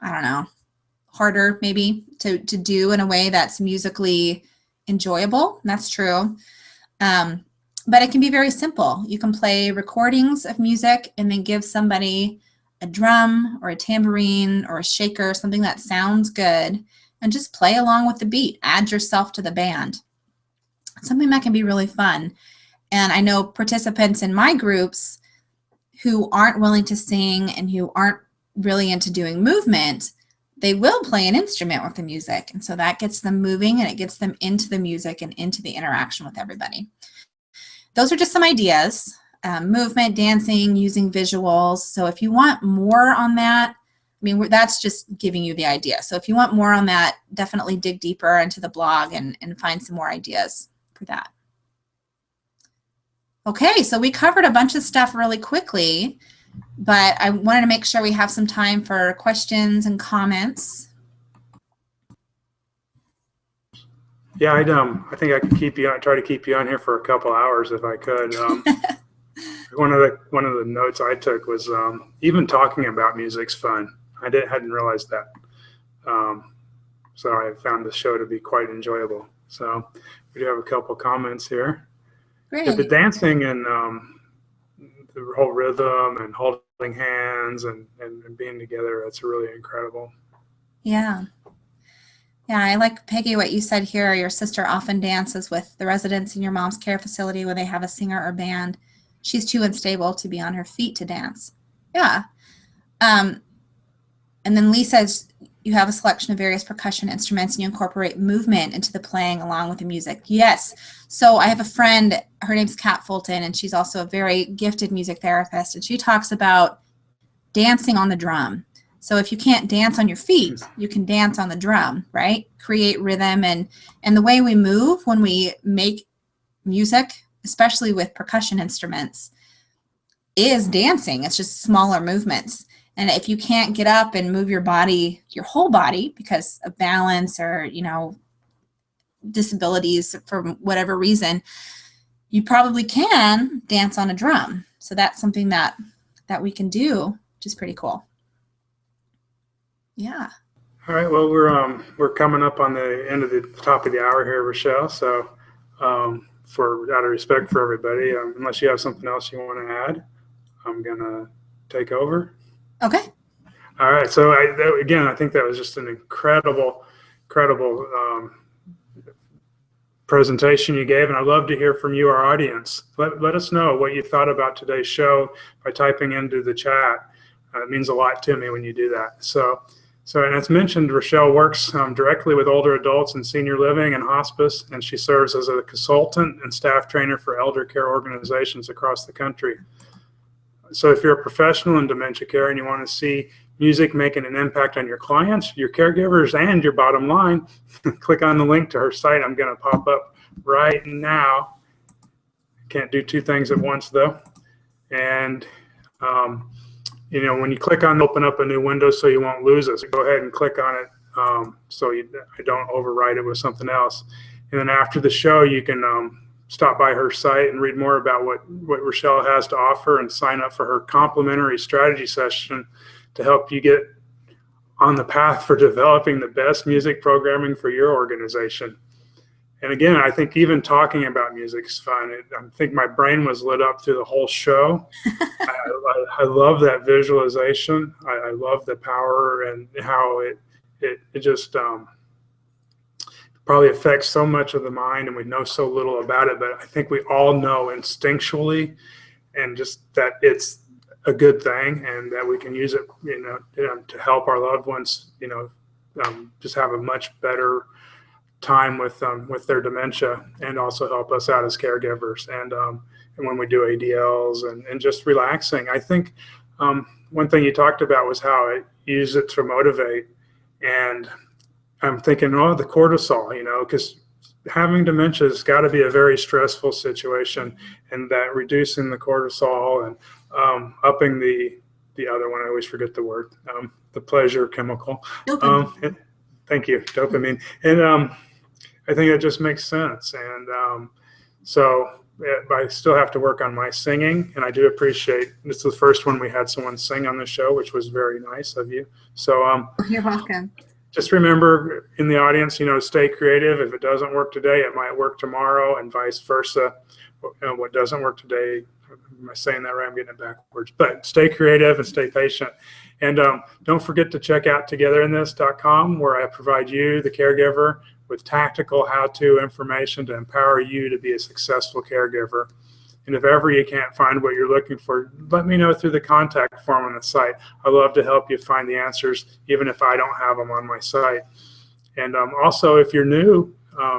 harder maybe to do in a way that's musically enjoyable. That's true. But it can be very simple. You can play recordings of music and then give somebody a drum or a tambourine or a shaker, something that sounds good, and just play along with the beat. Add yourself to the band. Something that can be really fun. And I know participants in my groups who aren't willing to sing and who aren't really into doing movement, they will play an instrument with the music. And so that gets them moving and it gets them into the music and into the interaction with everybody. Those are just some ideas, movement, dancing, using visuals. So if you want more on that, mean, that's just giving you the idea. So if you want more on that, definitely dig deeper into the blog and find some more ideas for that. Okay, so we covered a bunch of stuff really quickly, but I wanted to make sure we have some time for questions and comments. Yeah, I think I could try to keep you on here for a couple hours if I could. One of the notes I took was even talking about music's fun. I hadn't realized that. So I found the show to be quite enjoyable. So we do have a couple comments here. Great. Yeah, the dancing and the whole rhythm and holding hands and being together, that's really incredible. Yeah. Yeah, I like, Peggy, what you said here. Your sister often dances with the residents in your mom's care facility when they have a singer or band. She's too unstable to be on her feet to dance. Yeah. And then Lee says you have a selection of various percussion instruments and you incorporate movement into the playing along with the music. Yes. So I have a friend, her name's Kat Fulton, and she's also a very gifted music therapist, and she talks about dancing on the drum. So if you can't dance on your feet, you can dance on the drum, right? Create rhythm, and the way we move when we make music, especially with percussion instruments, is dancing. It's just smaller movements. And if you can't get up and move your body, your whole body, because of balance or, disabilities for whatever reason, you probably can dance on a drum. So that's something that we can do, which is pretty cool. Yeah. All right. Well, we're coming up on the end of the top of the hour here, Rachelle. So out of respect for everybody, unless you have something else you want to add, I'm going to take over. Okay. All right. So I think that was just an incredible presentation you gave, and I'd love to hear from you, our audience. Let us know what you thought about today's show by typing into the chat. It means a lot to me when you do that. So and as mentioned, Rachelle works directly with older adults in senior living and hospice, and she serves as a consultant and staff trainer for elder care organizations across the country. So if you're a professional in dementia care and you want to see music making an impact on your clients, your caregivers, and your bottom line, click on the link to her site. I'm going to pop up right now. Can't do two things at once, though. And, when you click on open up a new window so you won't lose it, so go ahead and click on it so I don't overwrite it with something else. And then after the show, you can stop by her site and read more about what Rachelle has to offer and sign up for her complimentary strategy session to help you get on the path for developing the best music programming for your organization. And again, I think even talking about music is fun. I think my brain was lit up through the whole show. I love that visualization. I love the power and how it just probably affects so much of the mind, and we know so little about it, but I think we all know instinctually and just that it's a good thing and that we can use it, to help our loved ones, just have a much better time with their dementia, and also help us out as caregivers. And when we do ADLs and just relaxing, I think one thing you talked about was how it use it to motivate. And I'm thinking, the cortisol, because having dementia has got to be a very stressful situation, and that reducing the cortisol and upping the other one, I always forget the word, the pleasure chemical. Thank you, dopamine. And I think it just makes sense. And so I still have to work on my singing, and I do appreciate, this is the first one we had someone sing on the show, which was very nice of you. So you're welcome. Just remember in the audience, stay creative. If it doesn't work today, it might work tomorrow, and vice versa. What doesn't work today, am I saying that right? I'm getting it backwards. But stay creative and stay patient. And don't forget to check out TogetherInThis.com, where I provide you, the caregiver, with tactical how-to information to empower you to be a successful caregiver. And if ever you can't find what you're looking for, let me know through the contact form on the site. I love to help you find the answers, even if I don't have them on my site. And also, if you're new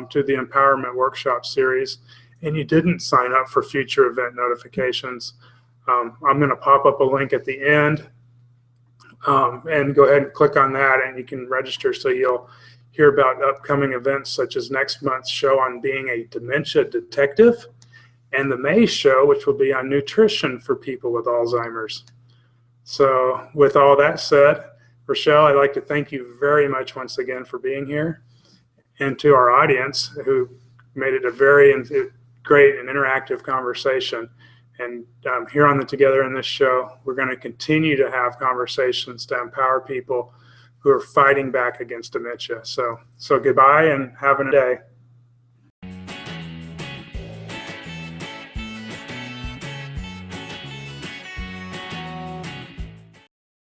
to the Empowerment Workshop series and you didn't sign up for future event notifications, I'm going to pop up a link at the end And go ahead and click on that and you can register so you'll hear about upcoming events such as next month's show on being a dementia detective and the May show, which will be on nutrition for people with Alzheimer's. So with all that said, Rachelle, I'd like to thank you very much once again for being here, and to our audience who made it a very great and interactive conversation. And here on the Together in This show, we're going to continue to have conversations to empower people who are fighting back against dementia. So goodbye and have a day.